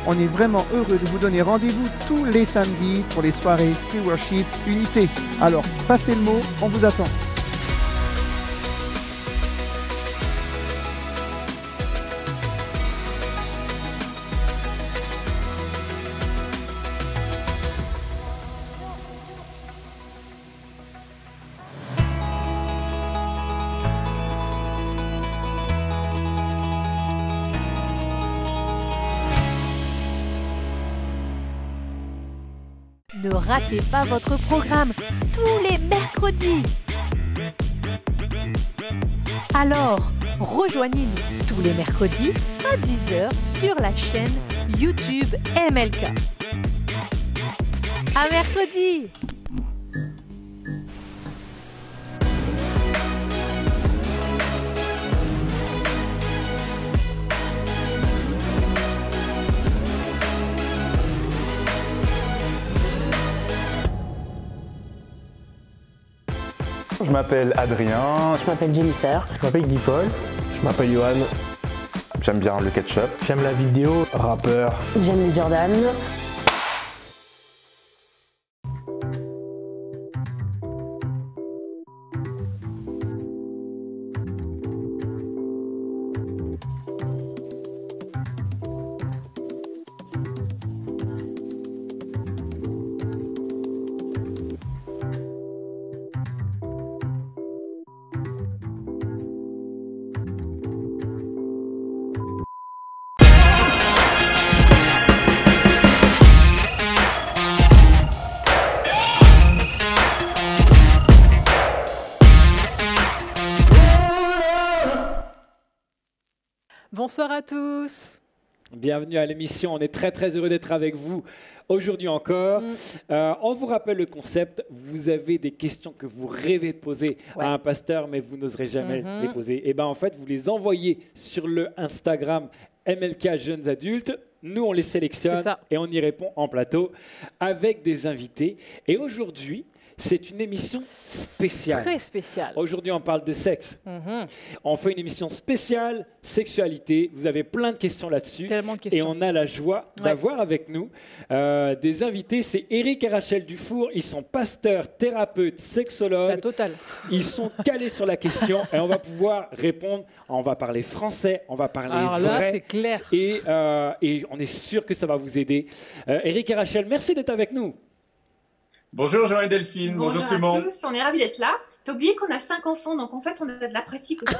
On est vraiment heureux de vous donner rendez-vous tous les samedis pour les soirées Free Worship Unité. Alors, passez le mot, on vous attend. Ne ratez pas votre programme tous les mercredis. Alors, rejoignez-nous tous les mercredis à 10 h sur la chaîne YouTube MLK. À mercredi! Je m'appelle Adrien. Je m'appelle Jennifer. Je m'appelle Guy Paul. Je m'appelle Johan. J'aime bien le ketchup. J'aime la vidéo. Rappeur. J'aime les Jordan. Bonsoir à tous. Bienvenue à l'émission, on est très heureux d'être avec vous aujourd'hui encore. On vous rappelle le concept, vous avez des questions que vous rêvez de poser à un pasteur mais vous n'oserez jamais les poser. Et bien en fait, vous les envoyez sur le Instagram MLK Jeunes Adultes. Nous, on les sélectionne et on y répond en plateau avec des invités. Et aujourd'hui, c'est une émission spéciale. Très spéciale. Aujourd'hui, on parle de sexe. On fait une émission spéciale sexualité. Vous avez plein de questions là-dessus. Tellement de questions. Et on a la joie d'avoir avec nous des invités. C'est Eric et Rachel Dufour. Ils sont pasteurs, thérapeutes, sexologues. La totale. Ils sont calés sur la question et on va pouvoir répondre. On va parler français, on va parler Alors vrai. là, c'est clair. Et on est sûr que ça va vous aider. Eric et Rachel, merci d'être avec nous. Bonjour Jean et Delphine, bonjour tout le monde. Bonjour à tous, on est ravis d'être là. T'as oublié qu'on a 5 enfants, donc en fait on a de la pratique aussi.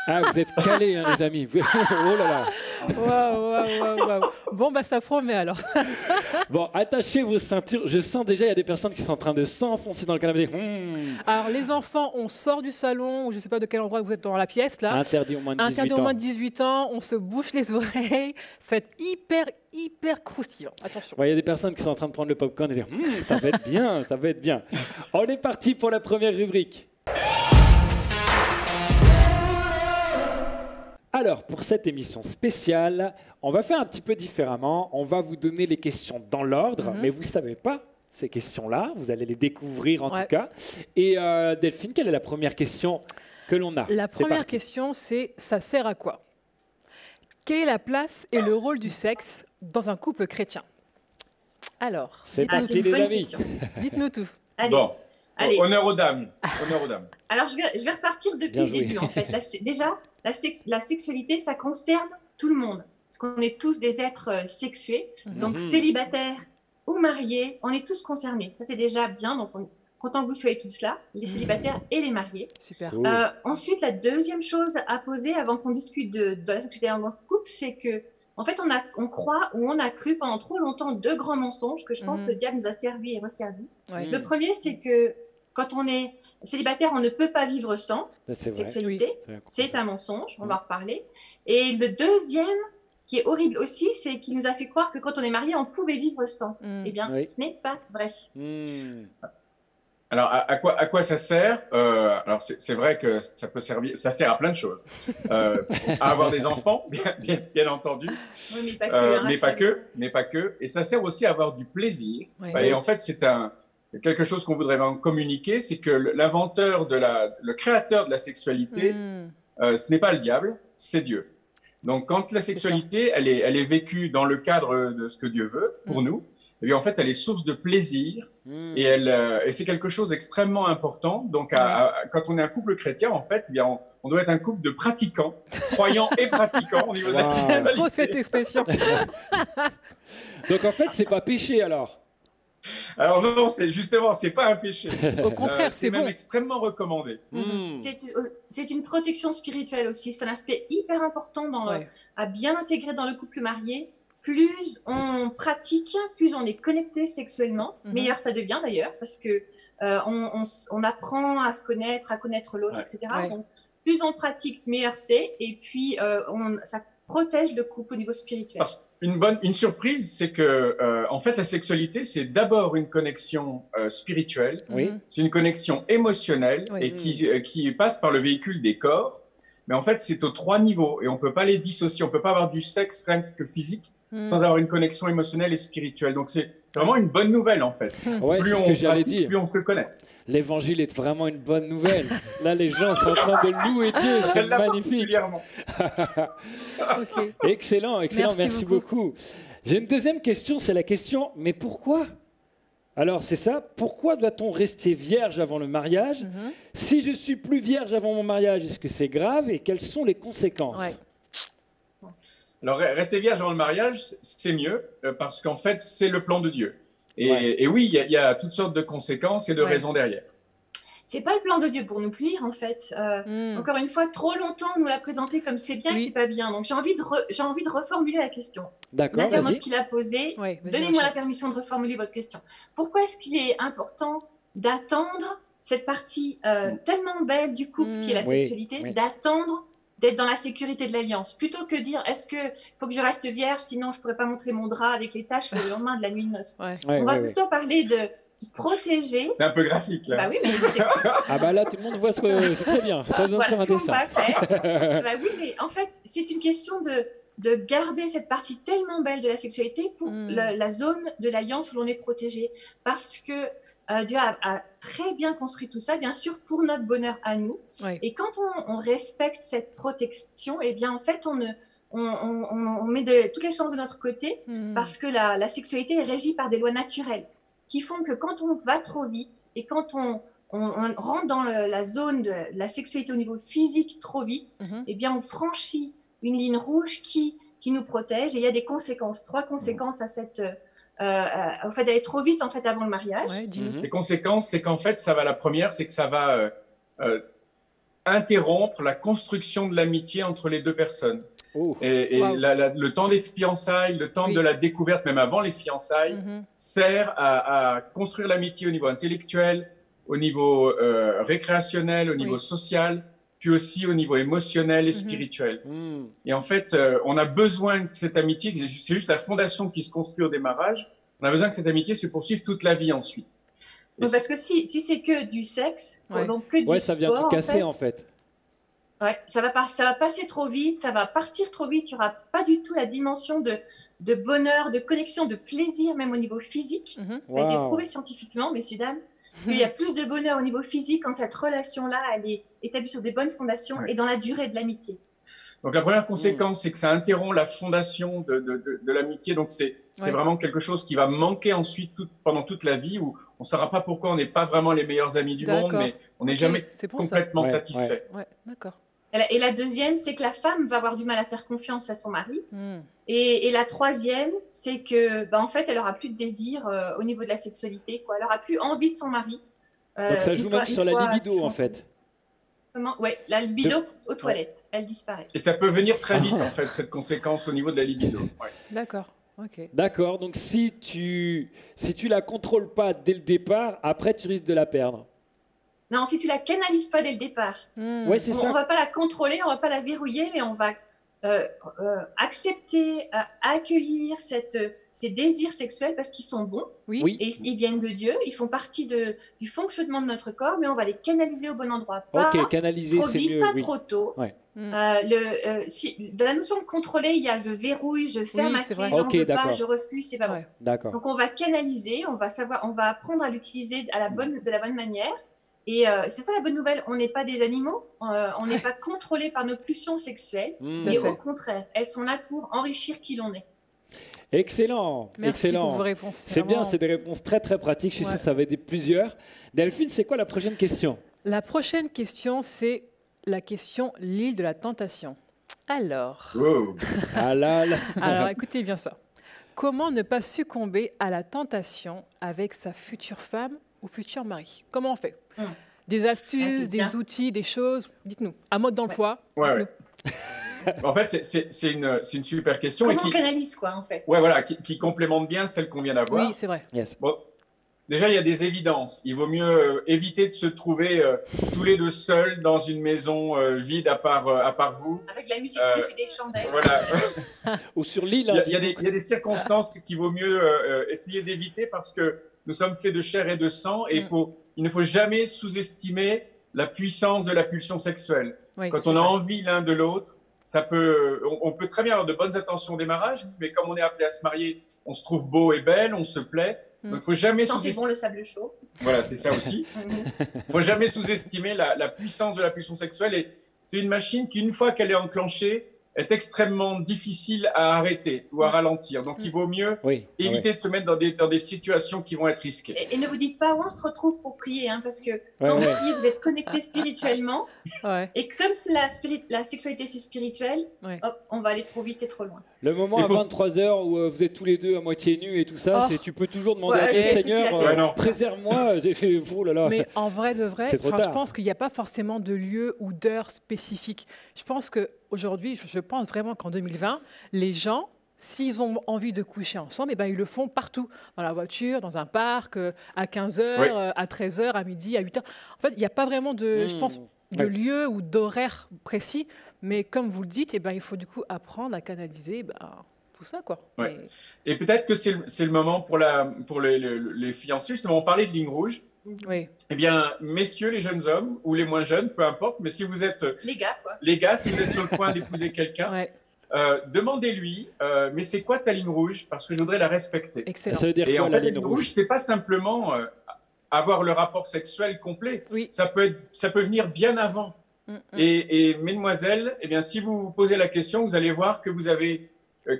Ah, vous êtes calés, hein, les amis. Oh là là. Waouh. Bon, bah ça promet alors. Bon, attachez vos ceintures. Je sens déjà, il y a des personnes qui sont en train de s'enfoncer dans le canapé. Alors, les enfants, on sort du salon, ou je ne sais pas de quel endroit vous êtes dans la pièce, là. Interdit au moins de 18 ans. Interdit au moins de 18 ans, on se bouche les oreilles. C'est hyper croustillant. Attention. Il y a des personnes qui sont en train de prendre le popcorn et dire ça va être bien, ça va être bien. On est parti pour la première rubrique. Alors, pour cette émission spéciale, on va faire un petit peu différemment. On va vous donner les questions dans l'ordre, mais vous ne savez pas ces questions-là. Vous allez les découvrir en tout cas. Et Delphine, quelle est la première question que l'on a? La première question, c'est ça sert à quoi? Quelle est la place et le rôle du sexe dans un couple chrétien? Alors, c'est parti les amis. Dites-nous tout. Allez. Bon, Allez. Honneur aux dames. Honneur aux dames. Alors je vais repartir depuis le début en fait. Déjà, la sexualité, ça concerne tout le monde. Parce qu'on est tous des êtres sexués, donc célibataires ou mariés, on est tous concernés. Ça c'est déjà bien, donc content que vous soyez tous là, les célibataires et les mariés. Super. Ensuite, la deuxième chose à poser avant qu'on discute de la sexualité en couple, c'est que en fait, on croit ou on a cru pendant trop longtemps deux grands mensonges que je pense que le diable nous a servi et resservi. Le premier, c'est que quand on est célibataire, on ne peut pas vivre sans sexualité. C'est un mensonge, on va en reparler. Et le deuxième, qui est horrible aussi, c'est qu'il nous a fait croire que quand on est marié, on pouvait vivre sans. Eh bien, ce n'est pas vrai. Alors, à quoi ça sert? Alors, c'est vrai que ça peut servir, ça sert à plein de choses. À avoir des enfants, bien entendu. Oui, mais pas que. Mais pas que. Et ça sert aussi à avoir du plaisir. Et en fait, c'est quelque chose qu'on voudrait vraiment communiquer, c'est que l'inventeur le créateur de la sexualité, ce n'est pas le diable, c'est Dieu. Donc, quand la sexualité, elle est vécue dans le cadre de ce que Dieu veut pour nous, eh bien, en fait, elle est source de plaisir et c'est quelque chose d'extrêmement important. Donc, quand on est un couple chrétien, en fait, eh bien, on doit être un couple de pratiquants, croyants et pratiquants au niveau de la J'aime sexualité. trop cette expression. Donc, en fait, c'est pas péché alors. Alors non, c'est pas un péché. Au contraire, c'est même bon. extrêmement recommandé. C'est une protection spirituelle aussi. C'est un aspect hyper important à bien intégrer dans le couple marié. Plus on pratique, plus on est connecté sexuellement, meilleur ça devient d'ailleurs, parce que on apprend à se connaître, à connaître l'autre, etc. Donc, plus on pratique, meilleur c'est. Et puis, ça protège le couple au niveau spirituel. Une surprise, c'est que en fait, la sexualité, c'est d'abord une connexion spirituelle, c'est une connexion émotionnelle et qui passe par le véhicule des corps. Mais en fait, c'est aux 3 niveaux et on peut pas les dissocier. On peut pas avoir du sexe rien que physique sans avoir une connexion émotionnelle et spirituelle. Donc, c'est vraiment une bonne nouvelle, en fait. Ouais, plus c'est ce on que j'allais pratique, dire. plus on se connaît. L'évangile est vraiment une bonne nouvelle. Là, les gens sont en train de louer Dieu, c'est Celle-là magnifique. Excellent, merci beaucoup. J'ai une deuxième question, c'est la question, mais pourquoi? Alors, c'est ça, pourquoi doit-on rester vierge avant le mariage? Si je suis plus vierge avant mon mariage, est-ce que c'est grave et quelles sont les conséquences? Alors, rester vierge avant le mariage, c'est mieux parce qu'en fait, c'est le plan de Dieu. Et oui, il y a toutes sortes de conséquences et de raisons derrière. C'est pas le plan de Dieu pour nous punir, en fait. Encore une fois, trop longtemps, on nous l'a présenté comme c'est bien et c'est pas bien. Donc, j'ai envie de reformuler la question. D'accord, l'internaute qui l'a posée, donnez-moi la permission de reformuler votre question. Pourquoi est-ce qu'il est important d'attendre cette partie tellement belle du couple qui est la sexualité, d'attendre d'être dans la sécurité de l'alliance, plutôt que dire est-ce qu'il faut que je reste vierge, sinon je pourrais pas montrer mon drap avec les taches le lendemain de la nuit de noces. On va plutôt parler de se protéger. C'est un peu graphique là. Bah oui, mais c'est ah bah là tout le monde voit ce que c'est très bien. Pas besoin de faire un dessin. Bah oui, mais en fait c'est une question de garder cette partie tellement belle de la sexualité pour la zone de l'alliance où l'on est protégé, parce que Dieu a très bien construit tout ça, bien sûr, pour notre bonheur à nous. Et quand on respecte cette protection, eh bien, en fait, on met toutes les chances de notre côté, parce que la sexualité est régie par des lois naturelles qui font que quand on va trop vite et quand on rentre dans la zone de la sexualité au niveau physique trop vite, eh bien, on franchit une ligne rouge qui nous protège. Et il y a des conséquences, 3 conséquences à cette... au fait d'aller trop vite en fait avant le mariage. Les conséquences, c'est qu'en fait, la première, c'est que ça va interrompre la construction de l'amitié entre les 2 personnes. Et le temps des fiançailles, le temps de la découverte, même avant les fiançailles, sert à construire l'amitié au niveau intellectuel, au niveau récréationnel, au niveau social, puis aussi au niveau émotionnel et spirituel. Et en fait, on a besoin que cette amitié, c'est juste la fondation qui se construit au démarrage, on a besoin que cette amitié se poursuive toute la vie ensuite. Parce que si c'est que du sexe, donc que du sport, ça vient tout casser en fait. Ça va passer trop vite, ça va partir trop vite, il n'y aura pas du tout la dimension de bonheur, de connexion, de plaisir, même au niveau physique. Ça a été prouvé scientifiquement, messieurs, dames, qu'il y a plus de bonheur au niveau physique quand cette relation-là, elle est établie sur des bonnes fondations et dans la durée de l'amitié. Donc la première conséquence, c'est que ça interrompt la fondation de l'amitié. Donc c'est vraiment quelque chose qui va manquer ensuite pendant toute la vie, où on ne saura pas pourquoi on n'est pas vraiment les meilleurs amis du monde, mais on n'est jamais complètement satisfait. D'accord. Et la deuxième, c'est que la femme va avoir du mal à faire confiance à son mari. Et la troisième, c'est que, en fait, elle n'aura plus de désir au niveau de la sexualité, quoi. Elle n'aura plus envie de son mari. Donc ça joue même sur la libido, en fait. Comment ? Oui, la libido aux toilettes, elle disparaît. Et ça peut venir très vite, en fait, cette conséquence au niveau de la libido. D'accord. Okay. D'accord, donc si tu la contrôles pas dès le départ, après tu risques de la perdre. Non, si tu la canalises pas dès le départ. Ouais, c'est ça. On va pas la contrôler, on va pas la verrouiller, mais on va accepter, accueillir ces désirs sexuels parce qu'ils sont bons. Et ils viennent de Dieu, ils font partie du fonctionnement de notre corps, mais on va les canaliser au bon endroit. Pas canaliser, trop vite, mieux, pas trop tôt. De la notion de contrôler, il y a je verrouille, je ferme ma clé, j'en veux pas, je refuse, c'est pas bon. Donc on va canaliser, on va apprendre à l'utiliser de la bonne manière. Et c'est ça la bonne nouvelle, on n'est pas des animaux, on n'est pas contrôlé par nos pulsions sexuelles, mais au contraire, elles sont là pour enrichir qui l'on est. Excellent, Merci excellent. pour vos réponses. C'est bien, c'est des réponses très très pratiques. Je suis sûr que ça va aider plusieurs. Delphine, c'est quoi la prochaine question? La prochaine question, c'est la question l'île de la tentation. Alors, alors écoutez bien ça. Comment ne pas succomber à la tentation avec sa future femme ou futur mari? Comment on fait? Des astuces, des outils, des choses? Dites-nous. Un mode d'emploi? En fait, c'est une super question. Comment on canalise, quoi, en fait? Ouais, voilà, qui complémente bien celle qu'on vient d'avoir. Oui, c'est vrai. Yes. Bon, déjà, il y a des évidences. Il vaut mieux éviter de se trouver tous les deux seuls dans une maison vide à part vous. Avec la musique douce et des chandelles. Voilà. Ou sur l'île. Il y a des circonstances qu'il vaut mieux essayer d'éviter parce que nous sommes faits de chair et de sang et il ne faut jamais sous-estimer la puissance de la pulsion sexuelle. Oui, quand on a envie l'un de l'autre, on peut très bien avoir de bonnes intentions au démarrage, mais comme on est appelé à se marier, on se trouve beau et belle, on se plaît. Donc, il ne faut jamais sentez bon le sable chaud. Voilà, c'est ça aussi. Il ne faut jamais sous-estimer la puissance de la pulsion sexuelle. Et c'est une machine qui, une fois qu'elle est enclenchée, est extrêmement difficile à arrêter ou à ralentir. Donc, il vaut mieux éviter de se mettre dans des situations qui vont être risquées. Et ne vous dites pas où on se retrouve pour prier, hein, parce que quand vous priez, vous êtes connecté spirituellement. Et comme la sexualité, c'est spirituel, hop, on va aller trop vite et trop loin. Le moment à 23h où vous êtes tous les deux à moitié nus et tout ça, tu peux toujours demander à Dieu, Seigneur, préserve-moi. Oh là là. Mais en vrai de vrai, je pense qu'il n'y a pas forcément de lieu ou d'heure spécifique. Je pense qu'aujourd'hui, je pense vraiment qu'en 2020, les gens, s'ils ont envie de coucher ensemble, ils le font partout. Dans la voiture, dans un parc, à 15h, à 13h, à midi, à 8h. En fait, il n'y a pas vraiment de, je pense, de lieu ou d'horaire précis. Mais comme vous le dites, il faut du coup apprendre à canaliser tout ça, quoi. Et peut-être que c'est le moment pour les fiancés. Justement, on parlait de ligne rouge. Oui. Eh bien, messieurs, les jeunes hommes ou les moins jeunes, peu importe, mais si vous êtes les gars, si vous êtes sur le point d'épouser quelqu'un, demandez-lui, mais c'est quoi ta ligne rouge? Parce que je voudrais la respecter. Excellent. Ça veut dire et quoi, en fait, la ligne rouge, c'est pas simplement avoir le rapport sexuel complet. Ça peut venir bien avant. Et mesdemoiselles, eh bien, si vous vous posez la question, vous allez voir que vous avez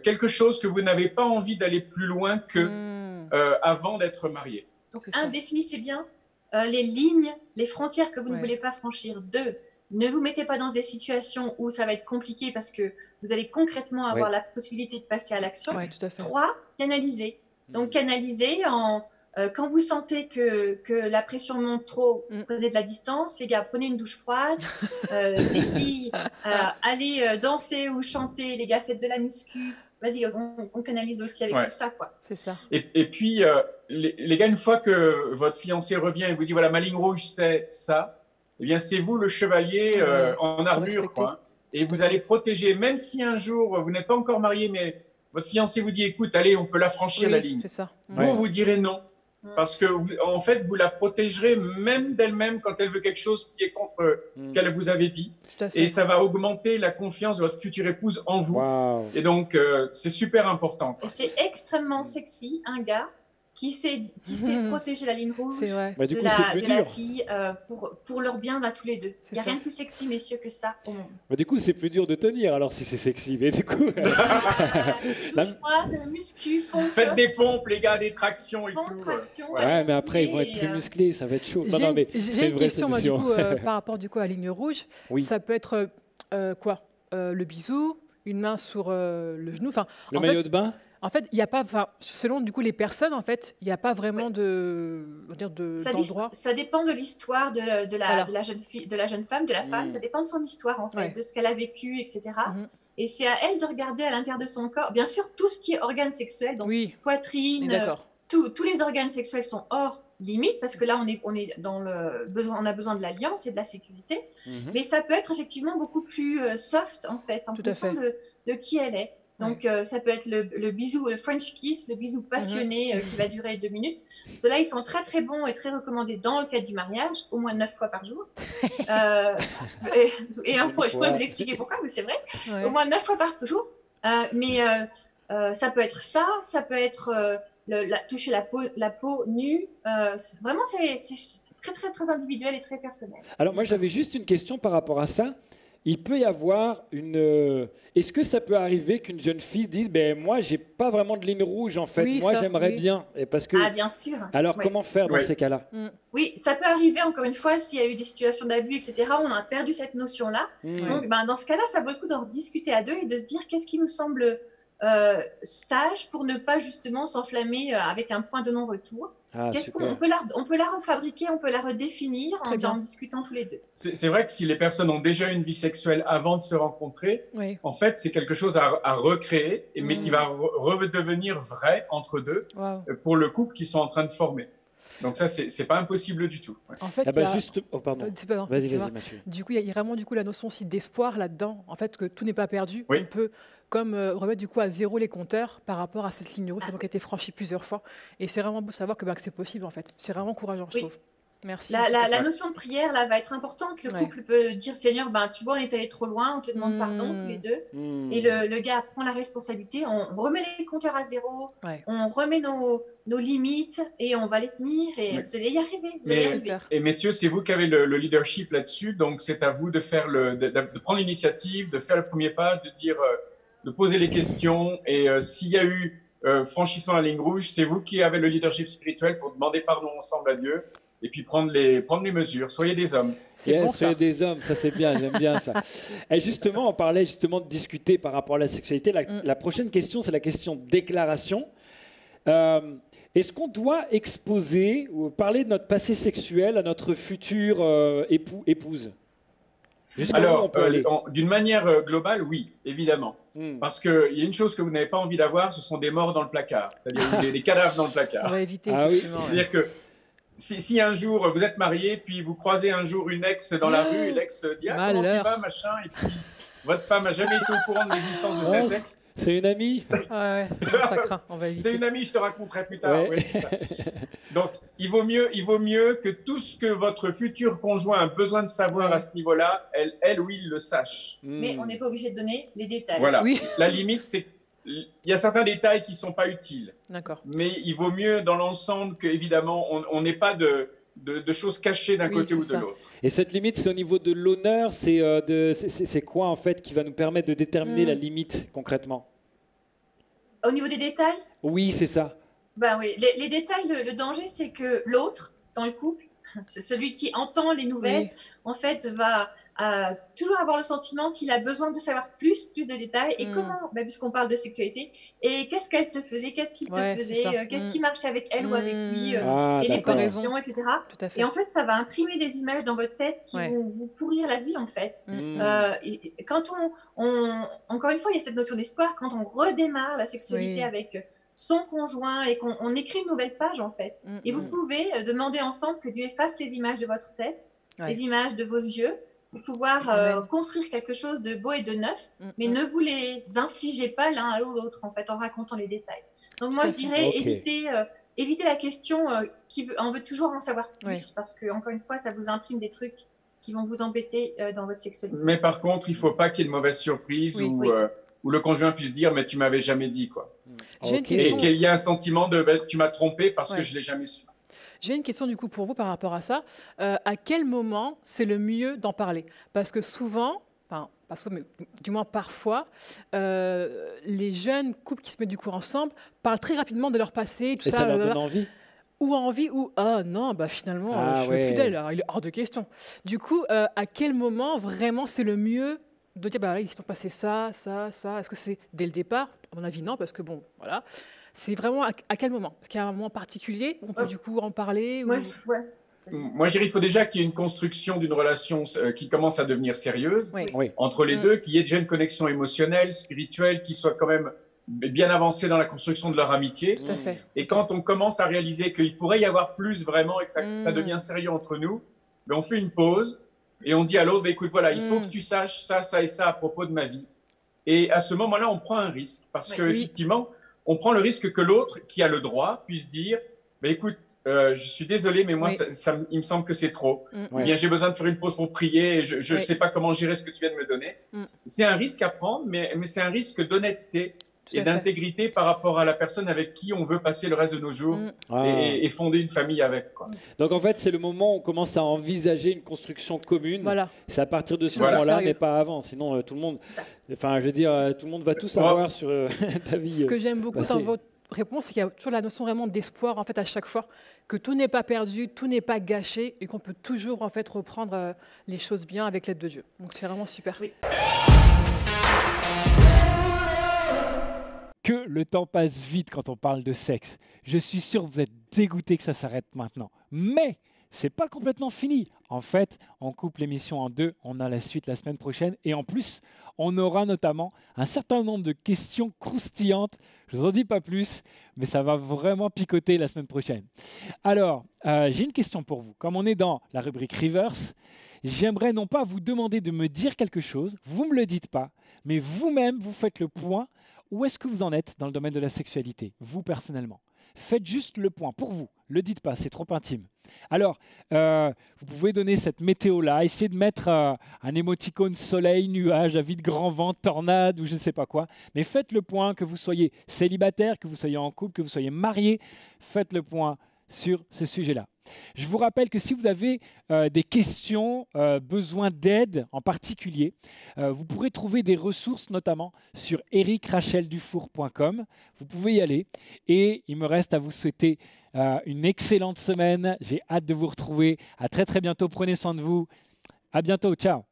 quelque chose que vous n'avez pas envie d'aller plus loin que avant d'être marié. Donc, définissez bien les lignes, les frontières que vous ne voulez pas franchir. 2, ne vous mettez pas dans des situations où ça va être compliqué parce que vous allez concrètement avoir la possibilité de passer à l'action. 3, canalisez. Donc, canalisez quand vous sentez que la pression monte trop, prenez de la distance. Les gars, prenez une douche froide. Les filles, allez danser ou chanter. Les gars, faites de la muscu. Vas-y, on canalise aussi avec tout ça, quoi. C'est ça. Et puis, les gars, une fois que votre fiancé revient et vous dit, voilà, ma ligne rouge, c'est ça, eh bien, c'est vous le chevalier en armure, quoi. Et vous allez protéger, même si un jour, vous n'êtes pas encore marié, mais votre fiancé vous dit, écoute, allez, on peut la franchir, la ligne. C'est ça. Vous direz non. Parce que, en fait, vous la protégerez même d'elle-même quand elle veut quelque chose qui est contre ce qu'elle vous avait dit. Et ça va augmenter la confiance de votre future épouse en vous. Et donc, c'est super important. Et c'est extrêmement sexy, un gars qui sait protéger la ligne rouge de la fille pour leur bien à tous les deux. Il n'y a rien de plus sexy, messieurs, que ça au monde. Du coup, c'est plus dur de tenir alors si c'est sexy. Mais du coup... douche froide, muscu, pompe. Faites des pompes, les gars, des tractions et tout. Mais après, ils vont être plus musclés, ça va être chaud. J'ai une question, moi, du coup, par rapport à la ligne rouge. Ça peut être quoi? Le bisou, une main sur le genou. Le maillot de bain? En fait, il n'y a pas, selon du coup les personnes, en fait, il n'y a pas vraiment d'endroit. Ça dépend de l'histoire de la jeune fille, de la jeune femme, de la femme. Ça dépend de son histoire, en fait, de ce qu'elle a vécu, etc. Et c'est à elle de regarder à l'intérieur de son corps. Bien sûr, tout ce qui est organes sexuels, donc poitrine, tous les organes sexuels sont hors limite, parce que là, on est dans le besoin, on a besoin de l'alliance et de la sécurité. Mais ça peut être effectivement beaucoup plus soft, en fait, en fonction de qui elle est. Donc, ça peut être le bisou, le French kiss, le bisou passionné qui va durer 2 minutes. Ceux-là, ils sont très, très bons et très recommandés dans le cadre du mariage, au moins 9 fois par jour. Je pourrais vous expliquer pourquoi, mais c'est vrai. Au moins 9 fois par jour. Mais ça peut être ça peut être toucher la peau nue. Vraiment, c'est très, très, très individuel et très personnel. Alors moi, j'avais juste une question par rapport à ça. Il peut y avoir une... Est-ce que ça peut arriver qu'une jeune fille dise ben, « moi, j'ai pas vraiment de ligne rouge, en fait. Moi, j'aimerais bien. » Et parce que... Ah, bien sûr. Alors, comment faire dans ces cas-là? Oui, ça peut arriver, encore une fois, s'il y a eu des situations d'abus, etc. On a perdu cette notion-là. Donc, dans ce cas-là, ça vaut le coup d'en discuter à deux et de se dire qu'est-ce qui nous semble sage pour ne pas justement s'enflammer avec un point de non-retour. On peut la refabriquer, on peut la redéfinir en discutant tous les deux. C'est vrai que si les personnes ont déjà une vie sexuelle avant de se rencontrer, en fait, c'est quelque chose à recréer, mais qui va redevenir vrai entre deux pour le couple qu'ils sont en train de former. Donc ça, c'est pas impossible du tout. En fait, pardon. Vas-y, Mathieu. Du coup, il y a vraiment la notion aussi d'espoir là-dedans. En fait, que tout n'est pas perdu. On peut remettre du coup à zéro les compteurs par rapport à cette ligne rouge qui a donc été franchie plusieurs fois. Et c'est vraiment beau de savoir que c'est possible en fait. C'est vraiment encourageant, je trouve. Merci. La notion de prière là va être importante. Le couple peut dire Seigneur, tu vois, on est allé trop loin, on te demande pardon tous les deux. Et le gars prend la responsabilité. On remet les compteurs à zéro, on remet nos limites et on va les tenir et vous allez y arriver. Et messieurs, c'est vous qui avez le leadership là-dessus, donc c'est à vous de faire de prendre l'initiative, de faire le premier pas, de dire, de poser les questions. Et s'il y a eu franchissement à la ligne rouge, c'est vous qui avez le leadership spirituel pour demander pardon ensemble à Dieu. Et puis prendre les mesures. Soyez des hommes. Soyez des hommes, ça c'est bien, j'aime bien ça. Et justement, on parlait justement de discuter par rapport à la sexualité. La prochaine question, c'est la question déclaration. Est-ce qu'on doit exposer ou parler de notre passé sexuel à notre futur épouse? Alors, d'une manière globale, oui, évidemment. Parce qu'il y a une chose que vous n'avez pas envie d'avoir, ce sont des morts dans le placard. C'est-à-dire des cadavres dans le placard. On va éviter, effectivement. C'est-à-dire que si un jour vous êtes marié, puis vous croisez un jour une ex dans la rue, et l'ex dit « Ah, comment tu vas, machin ?» Et puis votre femme n'a jamais été au courant de l'existence de cette ex. C'est une amie. Ça craint, on va éviter. C'est une amie, je te raconterai plus tard. Ouais, c'est ça. Donc, il vaut mieux que tout ce que votre futur conjoint a besoin de savoir à ce niveau-là, elle ou il le sache. Mais on n'est pas obligé de donner les détails. Voilà. La limite, c'est il y a certains détails qui ne sont pas utiles. D'accord. Mais il vaut mieux dans l'ensemble qu'évidemment, on n'ait pas de choses cachées d'un côté ou de l'autre. Et cette limite, c'est au niveau de l'honneur, c'est quoi en fait qui va nous permettre de déterminer la limite concrètement? Au niveau des détails? Oui, c'est ça. Oui, les détails, le danger, c'est que l'autre, dans le couple, celui qui entend les nouvelles, en fait, va toujours avoir le sentiment qu'il a besoin de savoir plus de détails. Et comment, puisqu'on parle de sexualité, et qu'est-ce qu'elle te faisait, qu'est-ce qu'il te faisait, qu'est-ce qui marchait avec elle ou avec lui, et les positions, etc. Tout à fait. Et en fait, ça va imprimer des images dans votre tête qui vont vous pourrir la vie, en fait. Quand encore une fois, il y a cette notion d'espoir, quand on redémarre la sexualité avec son conjoint et qu'on écrit une nouvelle page en fait. Et vous pouvez demander ensemble que Dieu efface les images de votre tête, les images de vos yeux, pour pouvoir construire quelque chose de beau et de neuf, mais ne vous les infligez pas l'un à l'autre en fait en racontant les détails. Donc moi je dirais évitez la question qui veut toujours en savoir plus parce que encore une fois ça vous imprime des trucs qui vont vous embêter dans votre sexualité. Mais par contre il ne faut pas qu'il y ait de mauvaises surprises où le conjoint puisse dire mais tu m'avais jamais dit quoi. Et qu'il y ait un sentiment de tu m'as trompé parce que je l'ai jamais su. J'ai une question du coup pour vous par rapport à ça. À quel moment c'est le mieux d'en parler? Parce que souvent, mais du moins parfois, les jeunes couples qui se mettent du coup ensemble parlent très rapidement de leur passé, tout ça. Et ça leur donne envie. Ou envie, ou ah non, finalement, je veux plus d'elle, il est hors de question. Du coup, à quel moment vraiment c'est le mieux de dire là, ils sont passés ça. Est-ce que c'est dès le départ? À mon avis, non, parce que bon, voilà. C'est vraiment à quel moment? Est-ce qu'il y a un moment particulier où on peut du coup en parler Moi, je dirais qu'il faut déjà qu'il y ait une construction d'une relation qui commence à devenir sérieuse entre les deux, qu'il y ait déjà une connexion émotionnelle, spirituelle, qui soit quand même bien avancée dans la construction de leur amitié. Tout à fait. Et quand on commence à réaliser qu'il pourrait y avoir plus vraiment et que ça devient sérieux entre nous, on fait une pause et on dit à l'autre, écoute, voilà, il faut que tu saches ça, ça et ça à propos de ma vie. Et à ce moment-là, on prend un risque parce qu'effectivement, on prend le risque que l'autre, qui a le droit, puisse dire, écoute, je suis désolé, mais moi, il me semble que c'est trop. Bien, j'ai besoin de faire une pause pour prier et je ne sais pas comment gérer ce que tu viens de me donner. C'est un risque à prendre, mais c'est un risque d'honnêteté et d'intégrité par rapport à la personne avec qui on veut passer le reste de nos jours et fonder une famille avec. Quoi. Donc en fait, c'est le moment où on commence à envisager une construction commune. Voilà. C'est à partir de ce moment-là, mais pas avant. Sinon, tout le monde, enfin, je veux dire, tout le monde va tout savoir sur ta vie. Ce que j'aime beaucoup dans votre réponse, c'est qu'il y a toujours la notion vraiment d'espoir en fait à chaque fois, que tout n'est pas perdu, tout n'est pas gâché et qu'on peut toujours en fait reprendre les choses bien avec l'aide de Dieu. Donc c'est vraiment super. Oui. Que le temps passe vite quand on parle de sexe. Je suis sûr que vous êtes dégoûtés que ça s'arrête maintenant. Mais c'est pas complètement fini. En fait, on coupe l'émission en deux. On a la suite la semaine prochaine. Et en plus, on aura notamment un certain nombre de questions croustillantes. Je vous en dis pas plus, mais ça va vraiment picoter la semaine prochaine. Alors, j'ai une question pour vous. Comme on est dans la rubrique Reverse, j'aimerais non pas vous demander de me dire quelque chose, vous ne me le dites pas, mais vous-même, vous faites le point. Où est-ce que vous en êtes dans le domaine de la sexualité, vous personnellement? Faites juste le point pour vous. Ne le dites pas, c'est trop intime. Alors, vous pouvez donner cette météo-là, essayez de mettre un émoticône soleil, nuage, avis de grand vent, tornade ou je ne sais pas quoi. Mais faites le point, que vous soyez célibataire, que vous soyez en couple, que vous soyez marié, faites le point sur ce sujet-là. Je vous rappelle que si vous avez des questions, besoin d'aide en particulier, vous pourrez trouver des ressources notamment sur ericracheldufour.com. Vous pouvez y aller et il me reste à vous souhaiter une excellente semaine. J'ai hâte de vous retrouver. À très très bientôt. Prenez soin de vous. À bientôt. Ciao.